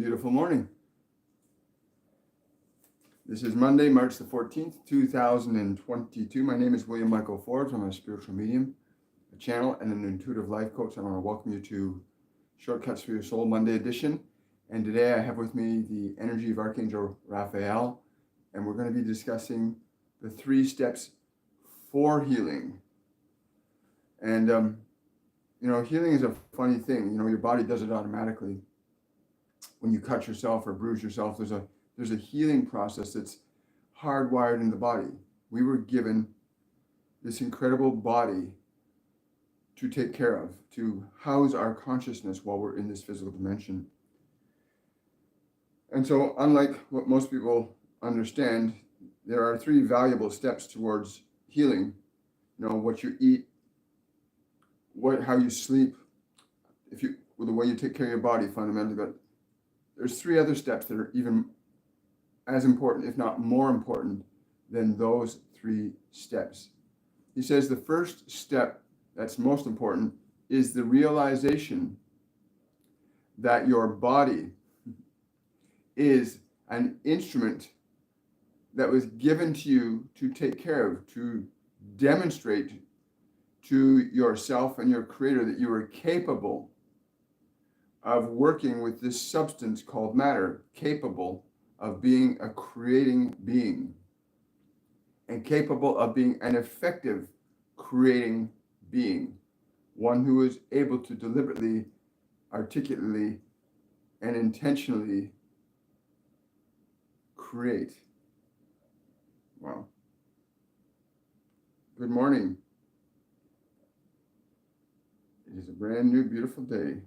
beautiful morning. This is Monday, March the 14th, 2022. My name is William Michael Forbes. I'm a spiritual medium, a channel, and an intuitive life coach. I want to welcome you to Shortcuts for Your Soul Monday edition. And today I have with me the energy of Archangel Raphael, and we're going to be discussing the 3 steps for healing. And, healing is a funny thing. Your body does it automatically. When you cut yourself or bruise yourself, there's a healing process that's hardwired in the body. We were given this incredible body to take care of, to house our consciousness while we're in this physical dimension. And so, unlike what most people understand, there are 3 valuable steps towards healing. What you eat, how you sleep, the way you take care of your body fundamentally. But there's 3 other steps that are even as important, if not more important, than those 3 steps. He says the first step that's most important is the realization that your body is an instrument that was given to you to take care of, to demonstrate to yourself and your creator that you are capable of working with this substance called matter, capable of being a creating being, and capable of being an effective creating being, one who is able to deliberately, articulately, and intentionally create. Wow. Good morning. It is a brand new, beautiful day.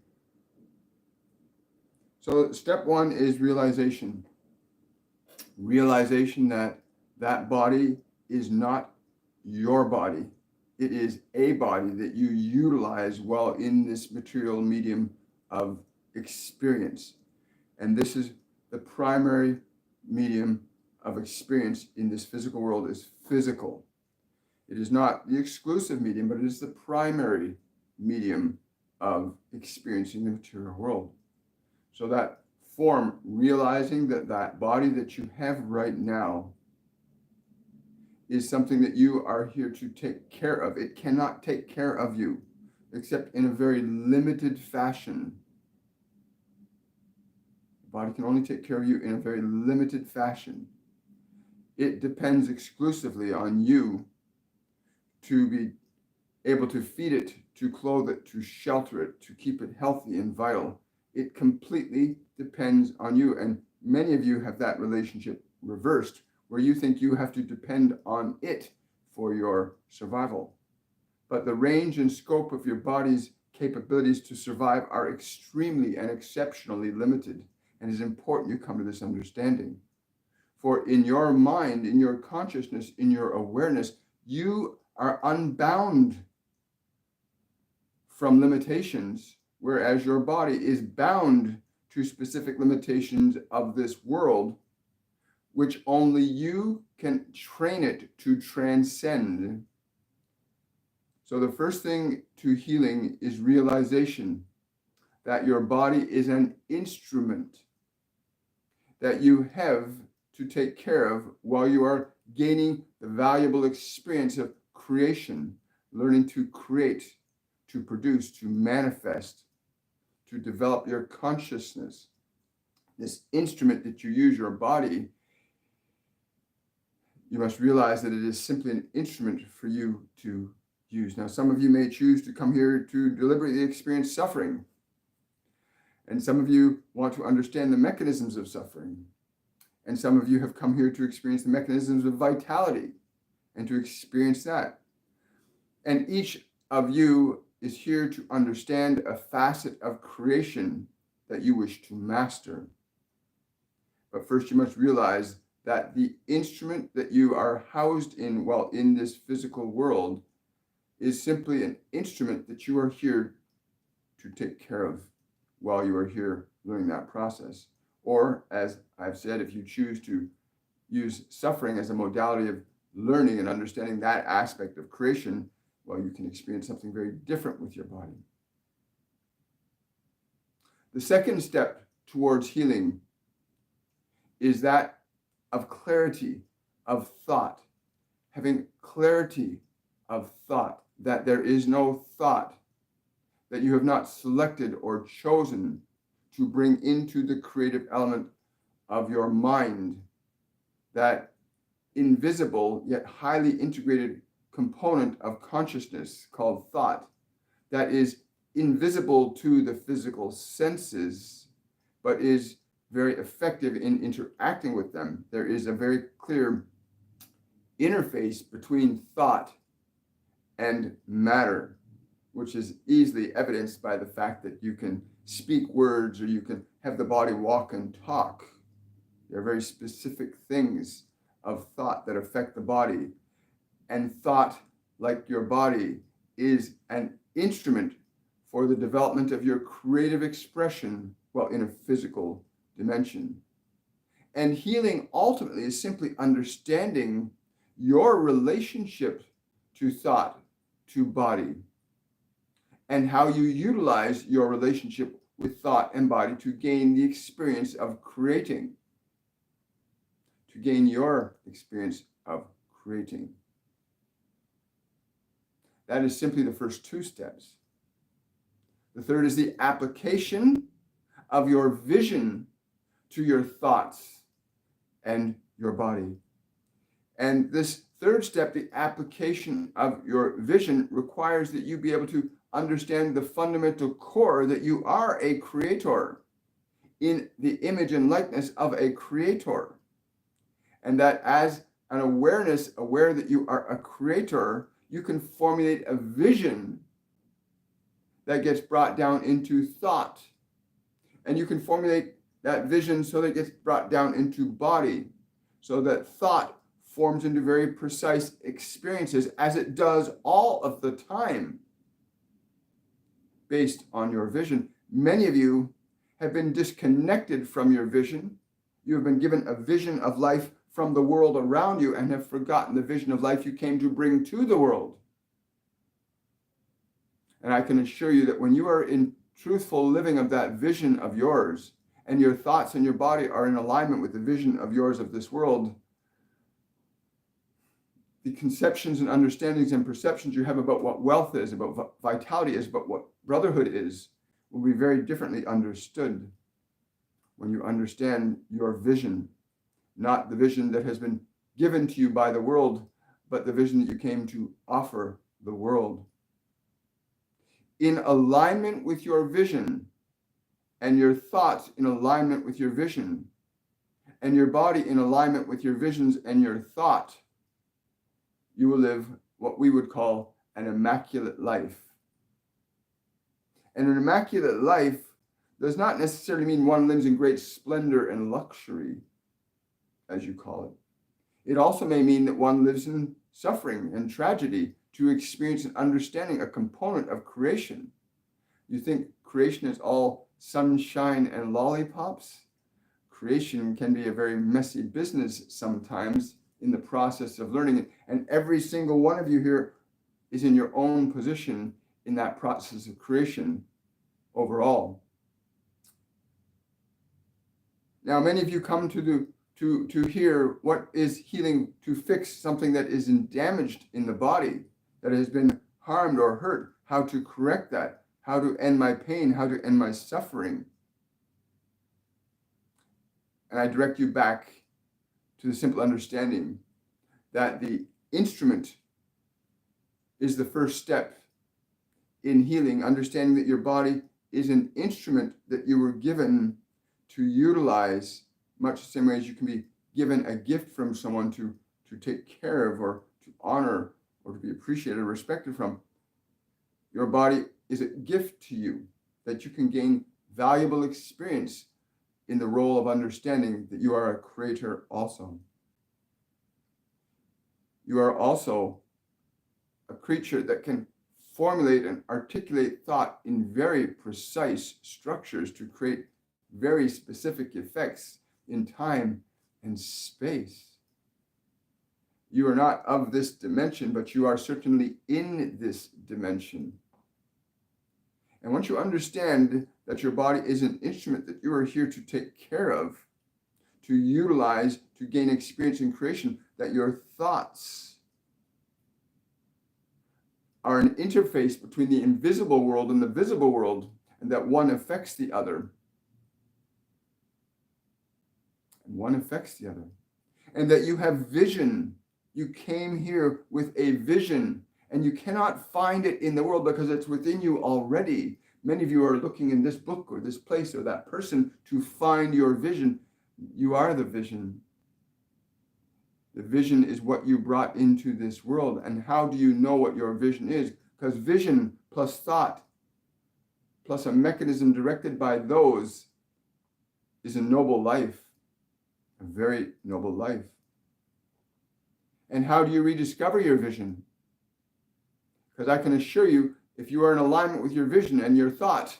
So step 1 is realization. Realization that body is not your body. It is a body that you utilize while in this material medium of experience. And this is the primary medium of experience in this physical world is physical. It is not the exclusive medium, but it is the primary medium of experiencing the material world. So that form, realizing that body that you have right now is something that you are here to take care of. It cannot take care of you except in a very limited fashion. The body can only take care of you in a very limited fashion. It depends exclusively on you to be able to feed it, to clothe it, to shelter it, to keep it healthy and vital. It completely depends on you. And many of you have that relationship reversed, where you think you have to depend on it for your survival. But the range and scope of your body's capabilities to survive are extremely and exceptionally limited. And it's important you come to this understanding. For in your mind, in your consciousness, in your awareness, you are unbound from limitations, whereas your body is bound to specific limitations of this world, which only you can train it to transcend. So the first thing to healing is realization that your body is an instrument that you have to take care of while you are gaining the valuable experience of creation, learning to create, to produce, to manifest, to develop your consciousness. This instrument that you use, your body, you must realize that it is simply an instrument for you to use. Now, some of you may choose to come here to deliberately experience suffering. And some of you want to understand the mechanisms of suffering. And some of you have come here to experience the mechanisms of vitality and to experience that. And each of you is here to understand a facet of creation that you wish to master. But first you must realize that the instrument that you are housed in while in this physical world is simply an instrument that you are here to take care of while you are here learning that process. Or, as I've said, if you choose to use suffering as a modality of learning and understanding that aspect of creation, well, you can experience something very different with your body. The second step towards healing is that of clarity of thought, having clarity of thought, that there is no thought that you have not selected or chosen to bring into the creative element of your mind, that invisible yet highly integrated component of consciousness called thought, that is invisible to the physical senses, but is very effective in interacting with them. There is a very clear interface between thought and matter, which is easily evidenced by the fact that you can speak words or you can have the body walk and talk. There are very specific things of thought that affect the body. And thought, like your body, is an instrument for the development of your creative expression, well, in a physical dimension. And healing ultimately is simply understanding your relationship to thought, to body, and how you utilize your relationship with thought and body to gain the experience of creating, to gain your experience of creating. That is simply the first two steps. The third is the application of your vision to your thoughts and your body. And this third step, the application of your vision, requires that you be able to understand the fundamental core that you are a creator in the image and likeness of a creator. And that as an awareness, aware that you are a creator, you can formulate a vision that gets brought down into thought. And you can formulate that vision so that it gets brought down into body, so that thought forms into very precise experiences, as it does all of the time, based on your vision. Many of you have been disconnected from your vision. You have been given a vision of life from the world around you and have forgotten the vision of life you came to bring to the world. And I can assure you that when you are in truthful living of that vision of yours, and your thoughts and your body are in alignment with the vision of yours of this world, the conceptions and understandings and perceptions you have about what wealth is, about what vitality is, about what brotherhood is, will be very differently understood when you understand your vision, not the vision that has been given to you by the world, but the vision that you came to offer the world. In alignment with your vision, and your thoughts in alignment with your vision, and your body in alignment with your visions and your thought, you will live what we would call an immaculate life. And an immaculate life does not necessarily mean one lives in great splendor and luxury, as you call it. It also may mean that one lives in suffering and tragedy to experience and understanding a component of creation. You think creation is all sunshine and lollipops? Creation can be a very messy business sometimes in the process of learning it. And every single one of you here is in your own position in that process of creation overall. Now, many of you come to hear what is healing, to fix something that is damaged in the body, that has been harmed or hurt, how to correct that, how to end my pain, how to end my suffering. And I direct you back to the simple understanding that the instrument is the first step in healing, understanding that your body is an instrument that you were given to utilize, much the same way as you can be given a gift from someone to take care of or to honor or to be appreciated or respected from. Your body is a gift to you that you can gain valuable experience in the role of understanding that you are a creator also. You are also a creature that can formulate and articulate thought in very precise structures to create very specific effects in time and space. You are not of this dimension, but you are certainly in this dimension. And once you understand that your body is an instrument that you are here to take care of, to utilize, to gain experience in creation, that your thoughts are an interface between the invisible world and the visible world, and that one affects the other. And one affects the other. And that you have vision. You came here with a vision, and you cannot find it in the world because it's within you already. Many of you are looking in this book or this place or that person to find your vision. You are the vision. The vision is what you brought into this world. And how do you know what your vision is? Because vision plus thought plus a mechanism directed by those is a noble life, a very noble life. And how do you rediscover your vision? Because I can assure you, if you are in alignment with your vision and your thought,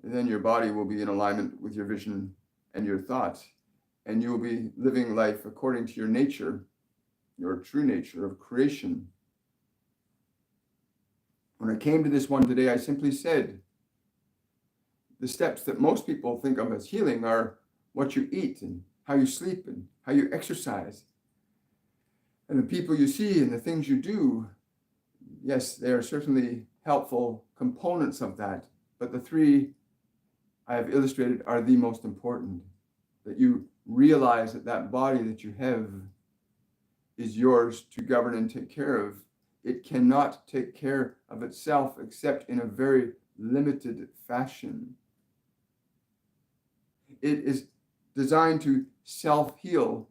then your body will be in alignment with your vision and your thoughts. And you will be living life according to your nature, your true nature of creation. When I came to this one today, I simply said, the steps that most people think of as healing are what you eat and how you sleep and how you exercise. And the people you see and the things you do, yes, they are certainly helpful components of that. But the three I have illustrated are the most important. That you realize that that body that you have is yours to govern and take care of. It cannot take care of itself except in a very limited fashion. It is designed to self-heal,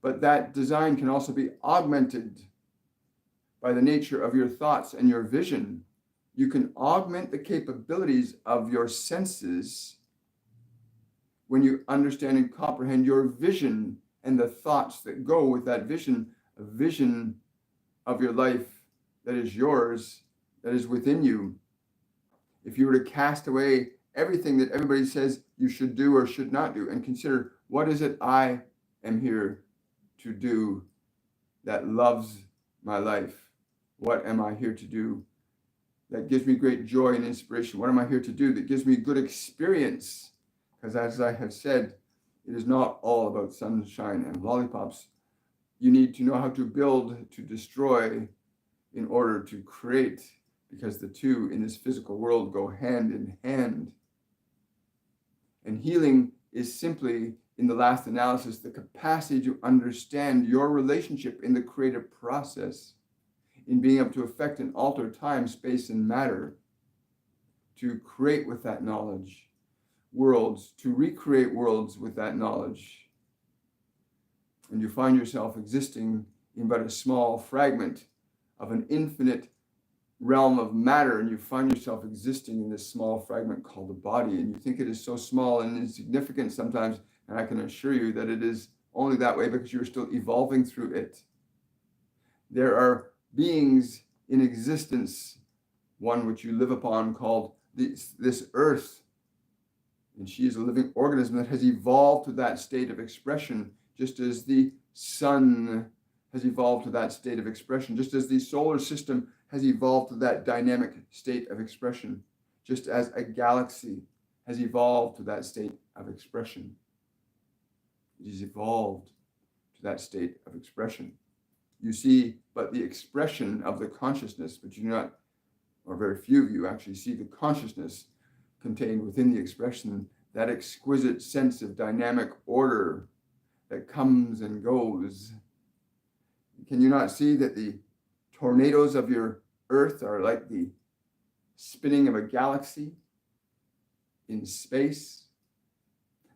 but that design can also be augmented by the nature of your thoughts and your vision. You can augment the capabilities of your senses when you understand and comprehend your vision and the thoughts that go with that vision, a vision of your life that is yours, that is within you. If you were to cast away everything that everybody says you should do or should not do and consider, what is it I am here to do that loves my life? What am I here to do that gives me great joy and inspiration? What am I here to do that gives me good experience? Because as I have said, it is not all about sunshine and lollipops. You need to know how to build, to destroy, in order to create, because the two in this physical world go hand in hand. And healing is simply, in the last analysis, the capacity to understand your relationship in the creative process, in being able to affect and alter time, space, and matter, to create with that knowledge worlds, to recreate worlds with that knowledge. And you find yourself existing in but a small fragment of an infinite realm of matter, and you find yourself existing in this small fragment called the body, and you think it is so small and insignificant sometimes, and I can assure you that it is only that way because you're still evolving through it. There are beings in existence, one which you live upon called this earth, and she is a living organism that has evolved to that state of expression, just as the sun has evolved to that state of expression, just as the solar system has evolved to that dynamic state of expression, just as a galaxy has evolved to that state of expression. It is evolved to that state of expression. You see but the expression of the consciousness, but you do not, or very few of you actually see the consciousness contained within the expression, that exquisite sense of dynamic order that comes and goes. Can you not see that the tornadoes of your earth are like the spinning of a galaxy in space?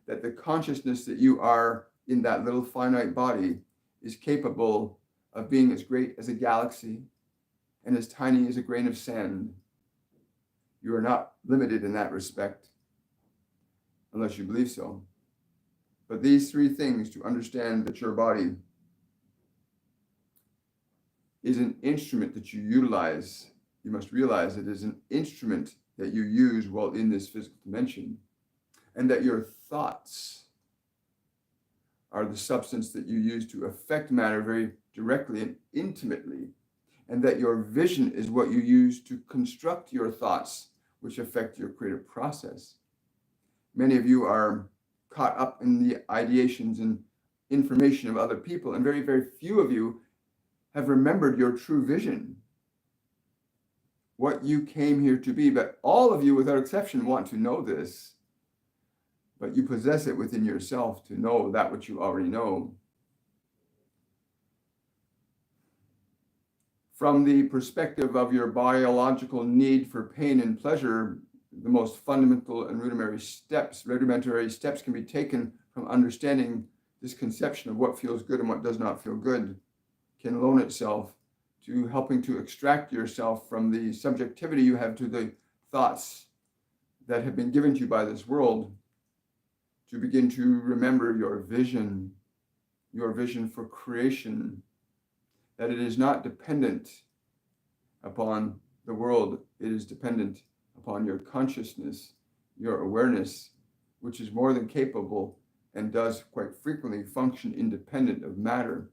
That the consciousness that you are in that little finite body is capable of being as great as a galaxy and as tiny as a grain of sand. You are not limited in that respect, unless you believe so. But these three things, to understand that your body is an instrument that you utilize, you must realize it is an instrument that you use while in this physical dimension, and that your thoughts are the substance that you use to affect matter very directly and intimately, and that your vision is what you use to construct your thoughts which affect your creative process. Many of you are caught up in the ideations and information of other people, and very, very few of you have remembered your true vision, what you came here to be. But all of you, without exception, want to know this, but you possess it within yourself to know that which you already know. From the perspective of your biological need for pain and pleasure, the most fundamental and rudimentary steps can be taken from understanding this conception of what feels good and what does not feel good, can loan itself to helping to extract yourself from the subjectivity you have to the thoughts that have been given to you by this world, to begin to remember your vision for creation, that it is not dependent upon the world, it is dependent upon your consciousness, your awareness, which is more than capable and does quite frequently function independent of matter.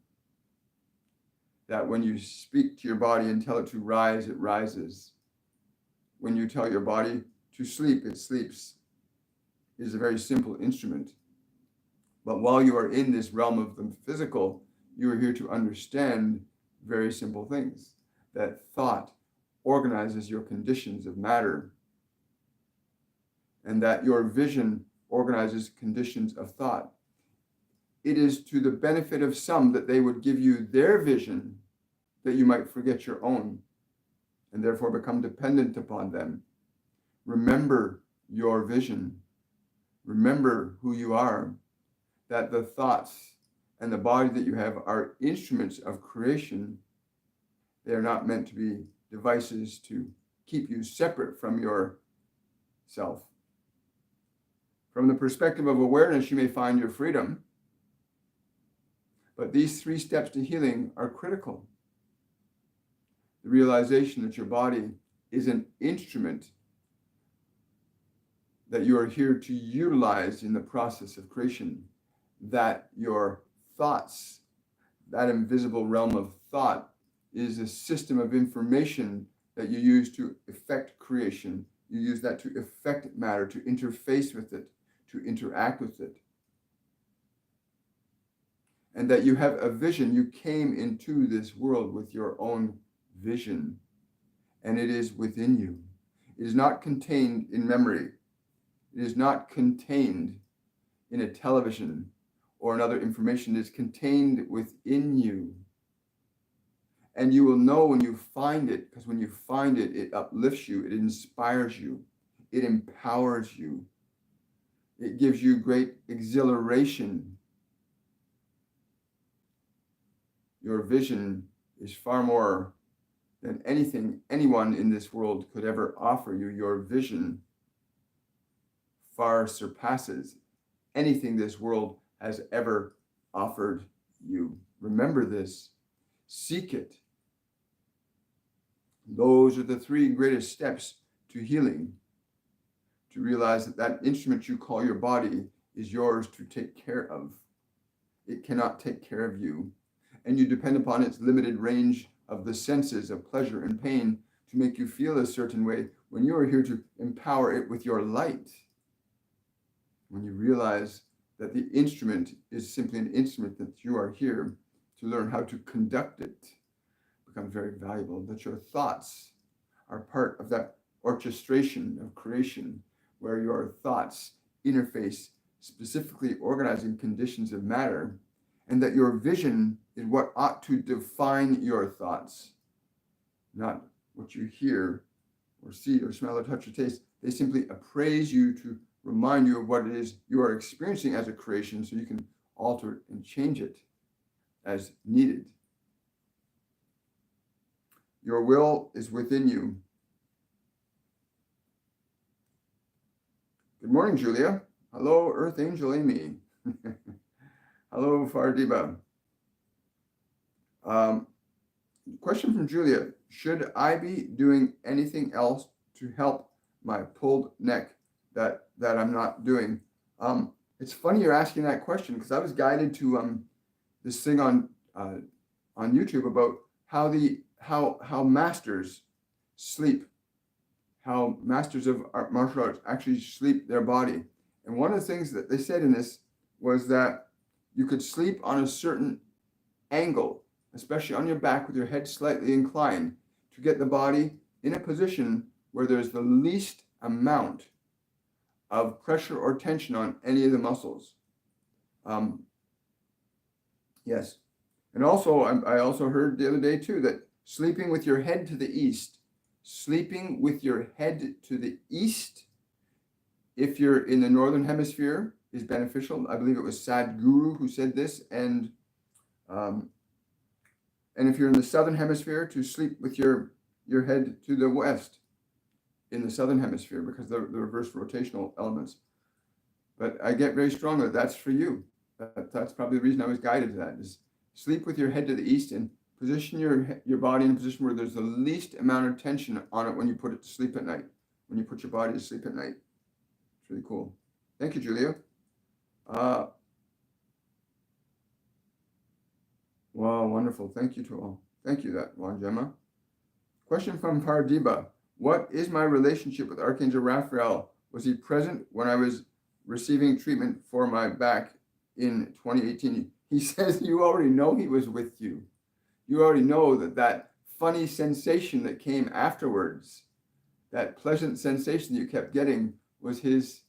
That when you speak to your body and tell it to rise, it rises. When you tell your body to sleep, it sleeps. It is a very simple instrument. But while you are in this realm of the physical, you are here to understand very simple things. That thought organizes your conditions of matter, and that your vision organizes conditions of thought. It is to the benefit of some that they would give you their vision that you might forget your own and therefore become dependent upon them. Remember your vision. Remember who you are, that the thoughts and the body that you have are instruments of creation. They are not meant to be devices to keep you separate from yourself. From the perspective of awareness, you may find your freedom, but these 3 steps to healing are critical. The realization that your body is an instrument that you are here to utilize in the process of creation, that your thoughts, that invisible realm of thought, is a system of information that you use to affect creation. You use that to affect matter, to interface with it, to interact with it. And that you have a vision. You came into this world with your own vision, and it is within you. It is not contained in memory. It is not contained in a television or another information. It is contained within you. And you will know when you find it, because when you find it, it uplifts you, it inspires you, it empowers you. It gives you great exhilaration. Your vision is far more than anything anyone in this world could ever offer you. Your vision far surpasses anything this world has ever offered you. Remember this. Seek it. Those are the 3 greatest steps to healing. To realize that that instrument you call your body is yours to take care of. It cannot take care of you. And you depend upon its limited range of the senses of pleasure and pain to make you feel a certain way, when you are here to empower it with your light. When you realize that the instrument is simply an instrument, that you are here to learn how to conduct it, becomes very valuable. That your thoughts are part of that orchestration of creation, where your thoughts interface, specifically organizing conditions of matter, and that your vision is what ought to define your thoughts, not what you hear or see or smell or touch or taste. They simply appraise you to remind you of what it is you are experiencing as a creation, so you can alter it and change it as needed. Your will is within you. Good morning, Julia. Hello, Earth Angel Amy. Hello, Fardiba. Question from Julia. Should I be doing anything else to help my pulled neck that I'm not doing? It's funny you're asking that question, because I was guided to this thing on YouTube about how masters sleep, how masters of martial arts actually sleep their body. And one of the things that they said in this was that you could sleep on a certain angle, especially on your back with your head slightly inclined, to get the body in a position where there's the least amount of pressure or tension on any of the muscles. Yes. And also, I also heard the other day too that sleeping with your head to the east, if you're in the northern hemisphere, is beneficial. I believe it was Sadhguru who said this, and if you're in the southern hemisphere, to sleep with your head to the west in the southern hemisphere, because the reverse rotational elements. But I get very strong that that's for you. That's probably the reason I was guided to that, is sleep with your head to the east and position your body in a position where there's the least amount of tension on it when you put it to sleep at night, when you put your body to sleep at night. It's really cool. Thank you, Julia. Wow, wonderful. Thank you to all. Thank you, that one, Gemma. Question from Pardiba. What is my relationship with Archangel Raphael? Was he present when I was receiving treatment for my back in 2018? He says you already know he was with you. You already know that funny sensation that came afterwards, that pleasant sensation you kept getting, was his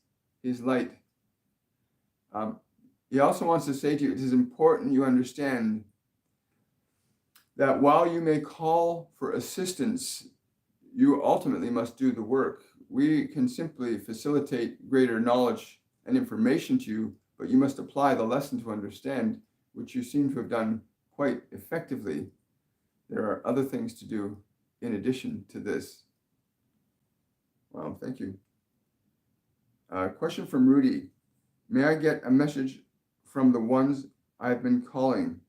light. He also wants to say to you, it is important you understand that while you may call for assistance, you ultimately must do the work. We can simply facilitate greater knowledge and information to you, but you must apply the lesson to understand, which you seem to have done quite effectively. There are other things to do in addition to this. Wow, thank you. Question from Rudy. May I get a message from the ones I've been calling?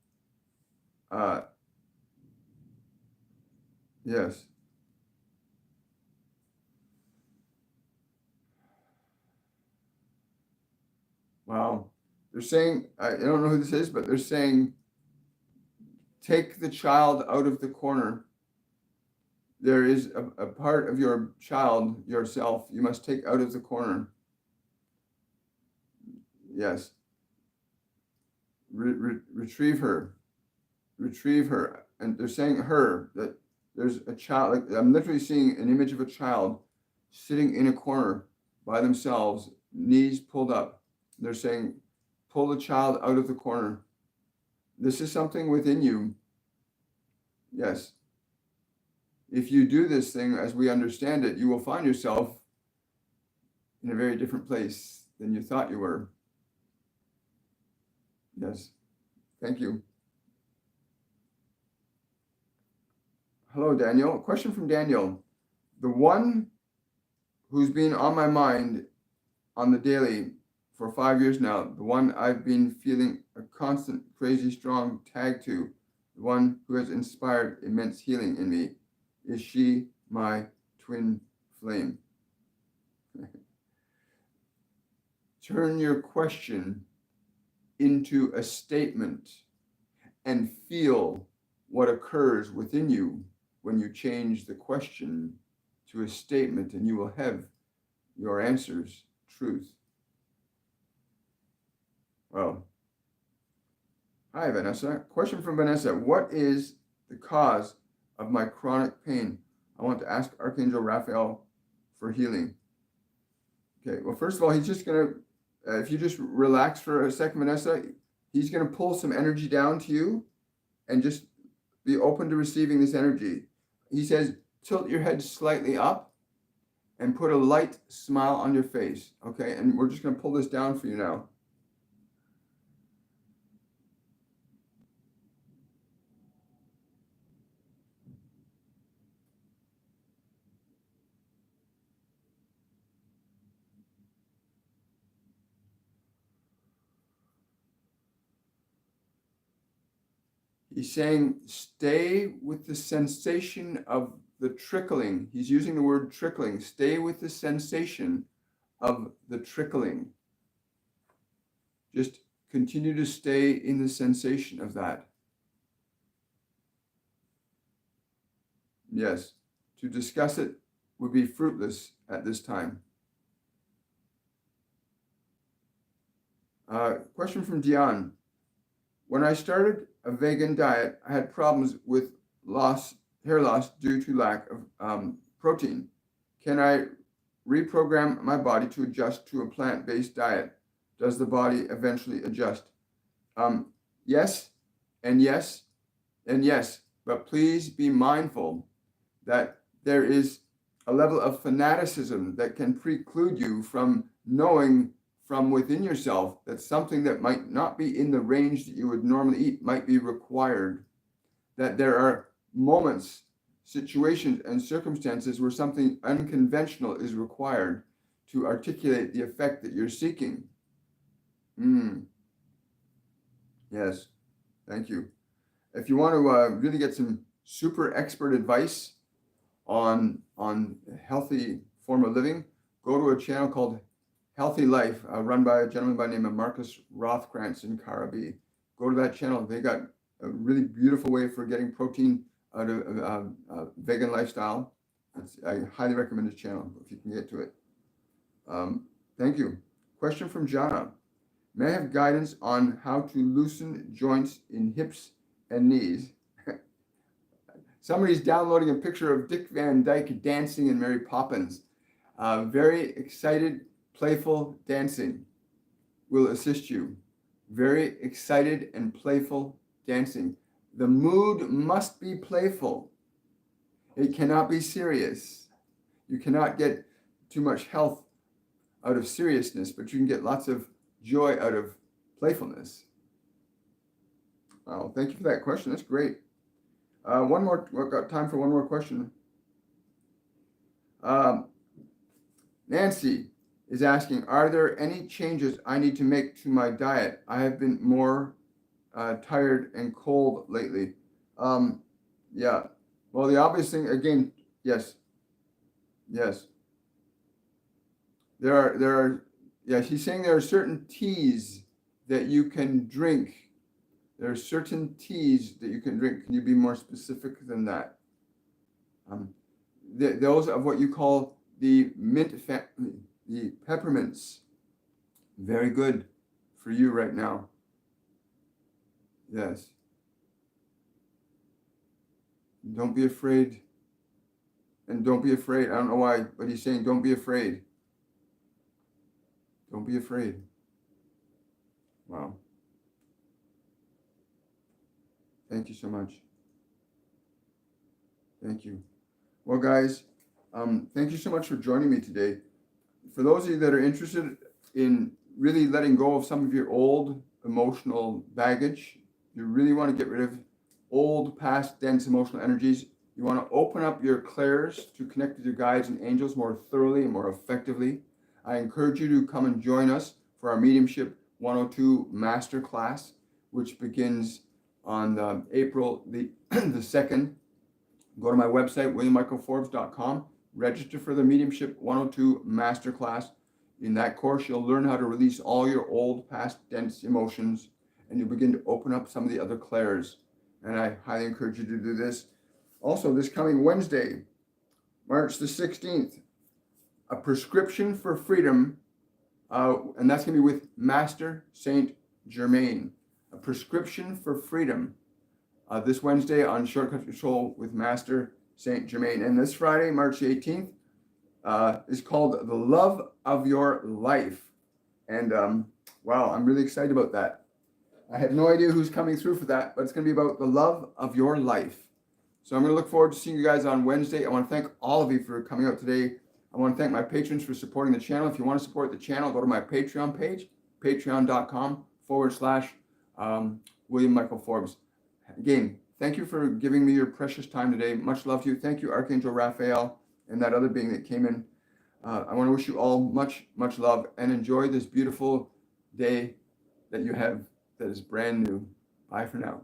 Yes. Wow. They're saying, I don't know who this is, but they're saying, take the child out of the corner. There is a part of your child, yourself, you must take out of the corner. Yes. Retrieve her. Retrieve her. And they're saying her, that there's a child, like I'm literally seeing an image of a child sitting in a corner by themselves, knees pulled up. They're saying, pull the child out of the corner. This is something within you. Yes. If you do this thing as we understand it, you will find yourself in a very different place than you thought you were. Yes. Thank you. Hello, Daniel. A question from Daniel. The one who's been on my mind on the daily for 5 years now, the one I've been feeling a constant, crazy, strong tag to, the one who has inspired immense healing in me, is she my twin flame? Turn your question into a statement and feel what occurs within you when you change the question to a statement, and you will have your answers truth. Well, hi, Vanessa. Question from Vanessa. What is the cause of my chronic pain? I want to ask Archangel Raphael for healing. Okay, well, first of all, he's just going to, if you just relax for a second, Vanessa, he's going to pull some energy down to you and just be open to receiving this energy. He says, tilt your head slightly up and put a light smile on your face. Okay, and we're just going to pull this down for you now. He's saying, stay with the sensation of the trickling. He's using the word trickling. Stay with the sensation of the trickling. Just continue to stay in the sensation of that. Yes, to discuss it would be fruitless at this time. Question from Dion. When I started a vegan diet, I had problems with hair loss due to lack of protein. Can I reprogram my body to adjust to a plant-based diet? Does the body eventually adjust? Yes, and yes, and yes, but please be mindful that there is a level of fanaticism that can preclude you from knowing from within yourself that something that might not be in the range that you would normally eat might be required. That there are moments, situations, and circumstances where something unconventional is required to articulate the effect that you're seeking. Yes, thank you. If you want to really get some super expert advice on healthy form of living, go to a channel called Healthy Life, run by a gentleman by the name of Marcus Rothkrantz in Karabi. Go to that channel. They got a really beautiful way for getting protein out of vegan lifestyle. I highly recommend this channel if you can get to it. Thank you. Question from Jana. May I have guidance on how to loosen joints in hips and knees? Somebody's downloading a picture of Dick Van Dyke dancing in Mary Poppins. Very excited, playful dancing will assist you. Very excited and playful dancing. The mood must be playful. It cannot be serious. You cannot get too much health out of seriousness, but you can get lots of joy out of playfulness. Oh, thank you for that question. That's great. One more. We've got time for one more question. Nancy is asking, are there any changes I need to make to my diet? I have been more tired and cold lately. Yeah. Well, the obvious thing, again, yes. There are, yeah, she's saying there are certain teas that you can drink. There are certain teas that you can drink. Can you be more specific than that? Those of what you call the mint family, the peppermints. Very good for you right now. Yes. Don't be afraid. And don't be afraid. I don't know why, but he's saying don't be afraid. Don't be afraid. Wow. Thank you so much. Thank you. Well, guys, thank you so much for joining me today. For those of you that are interested in really letting go of some of your old emotional baggage, you really want to get rid of old, past, dense emotional energies. You want to open up your clairs to connect with your guides and angels more thoroughly and more effectively. I encourage you to come and join us for our Mediumship 102 Masterclass, which begins on April the 2nd. Go to my website, williammichaelforbes.com. Register for the Mediumship 102 Masterclass. In that course, you'll learn how to release all your old, past, dense emotions, and you'll begin to open up some of the other clairs. And I highly encourage you to do this. Also, this coming Wednesday, March the 16th, a prescription for freedom, and that's going to be with Master Saint Germain. A prescription for freedom. This Wednesday on Shortcut Control with Master Saint Germain. And this Friday, March 18th, is called The Love of Your Life. And wow, I'm really excited about that. I have no idea who's coming through for that, but it's going to be about the love of your life. So I'm going to look forward to seeing you guys on Wednesday. I want to thank all of you for coming out today. I want to thank my patrons for supporting the channel. If you want to support the channel, go to my Patreon page, patreon.com/William Michael Forbes. Again, thank you for giving me your precious time today. Much love to you. Thank you, Archangel Raphael, and that other being that came in. I want to wish you all much, much love and enjoy this beautiful day that you have that is brand new. Bye for now.